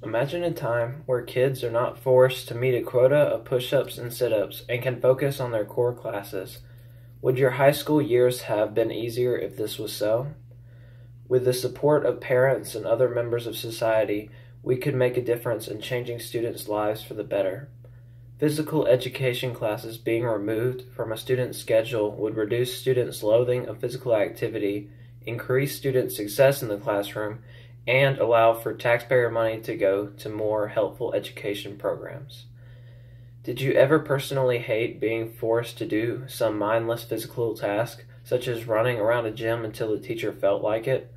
Imagine a time where kids are not forced to meet a quota of push-ups and sit-ups and can focus on their core classes. Would your high school years have been easier if this was so? With the support of parents and other members of society, we could make a difference in changing students' lives for the better. Physical education classes being removed from a student's schedule would reduce students' loathing of physical activity, increase student success in the classroom, and allow for taxpayer money to go to more helpful education programs. Did you ever personally hate being forced to do some mindless physical task, such as running around a gym until the teacher felt like it?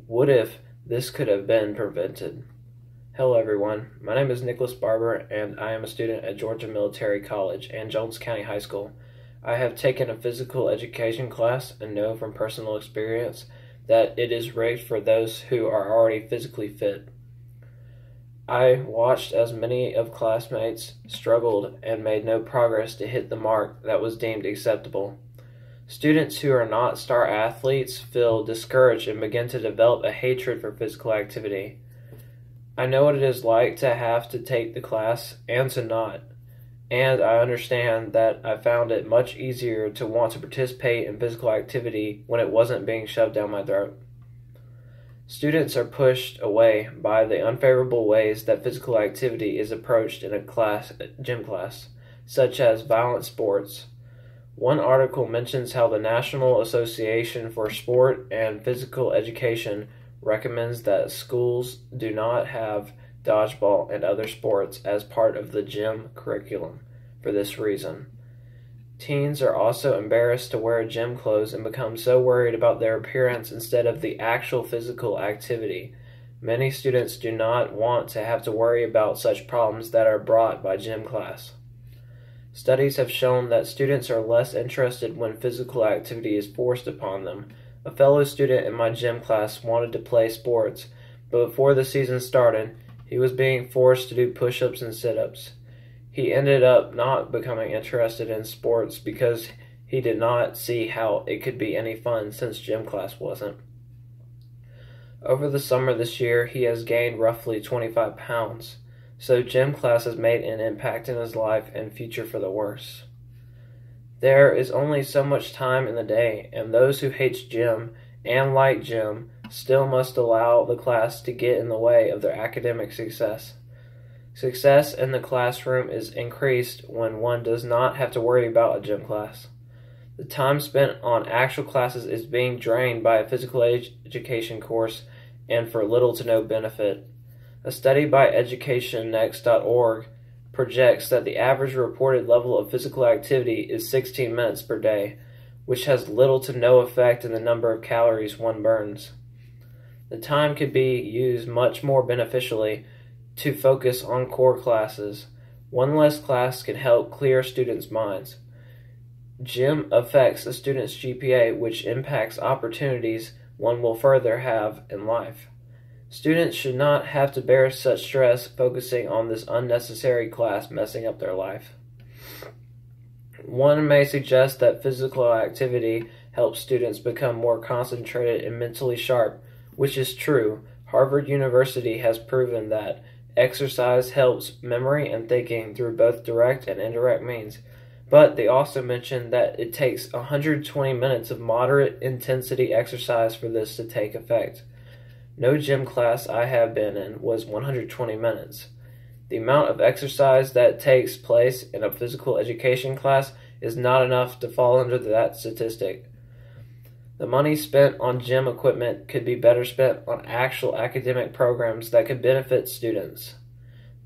What if this could have been prevented? Hello everyone, my name is Nicholas Barber and I am a student at Georgia Military College and Jones County High School. I have taken a physical education class and know from personal experience that it is rigged for those who are already physically fit. I watched as many of classmates struggled and made no progress to hit the mark that was deemed acceptable. Students who are not star athletes feel discouraged and begin to develop a hatred for physical activity. I know what it is like to have to take the class and to not, and I understand that I found it much easier to want to participate in physical activity when it wasn't being shoved down my throat. Students are pushed away by the unfavorable ways that physical activity is approached in a gym class, such as violent sports. One article mentions how the National Association for Sport and Physical Education recommends that schools do not have dodgeball and other sports as part of the gym curriculum for this reason. Teens are also embarrassed to wear gym clothes and become so worried about their appearance instead of the actual physical activity. Many students do not want to have to worry about such problems that are brought by gym class. Studies have shown that students are less interested when physical activity is forced upon them. A fellow student in my gym class wanted to play sports, but before the season started, he was being forced to do push-ups and sit-ups. He ended up not becoming interested in sports because he did not see how it could be any fun since gym class wasn't. Over the summer this year, he has gained roughly 25 pounds, so gym class has made an impact in his life and future for the worse. There is only so much time in the day, and those who hate gym and like gym still must allow the class to get in the way of their academic success. Success in the classroom is increased when one does not have to worry about a gym class. The time spent on actual classes is being drained by a physical education course and for little to no benefit. A study by educationnext.org projects that the average reported level of physical activity is 16 minutes per day, which has little to no effect in the number of calories one burns. The time could be used much more beneficially to focus on core classes. One less class can help clear students' minds. Gym affects a student's GPA, which impacts opportunities one will further have in life. Students should not have to bear such stress focusing on this unnecessary class messing up their life. One may suggest that physical activity helps students become more concentrated and mentally sharp, which is true. Harvard University has proven that exercise helps memory and thinking through both direct and indirect means. But they also mentioned that it takes 120 minutes of moderate intensity exercise for this to take effect. No gym class I have been in was 120 minutes. The amount of exercise that takes place in a physical education class is not enough to fall under that statistic. The money spent on gym equipment could be better spent on actual academic programs that could benefit students.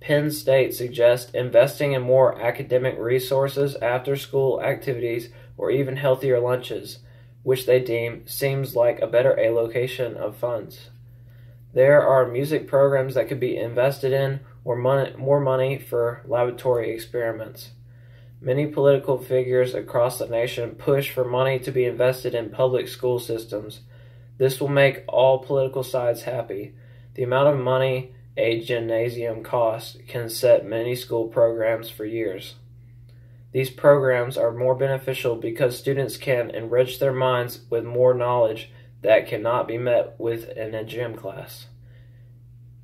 Penn State suggests investing in more academic resources, after-school activities, or even healthier lunches, which they deem seems like a better allocation of funds. There are music programs that could be invested in, or more money for laboratory experiments. Many political figures across the nation push for money to be invested in public school systems. This will make all political sides happy. The amount of money a gymnasium costs can set many school programs for years. These programs are more beneficial because students can enrich their minds with more knowledge that cannot be met with in a gym class.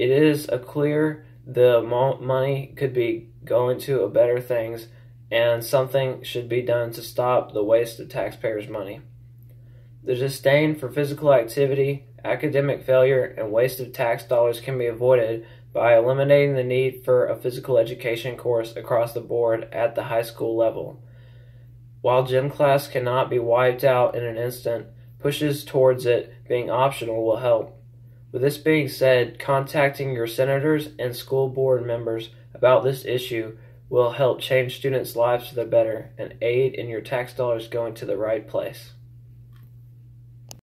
It is a clear the money could be going to better things, and something should be done to stop the waste of taxpayers' money. The disdain for physical activity, academic failure, and waste of tax dollars can be avoided by eliminating the need for a physical education course across the board at the high school level. While gym class cannot be wiped out in an instant, pushes towards it being optional will help. With this being said, contacting your senators and school board members about this issue will help change students' lives for the better and aid in your tax dollars going to the right place.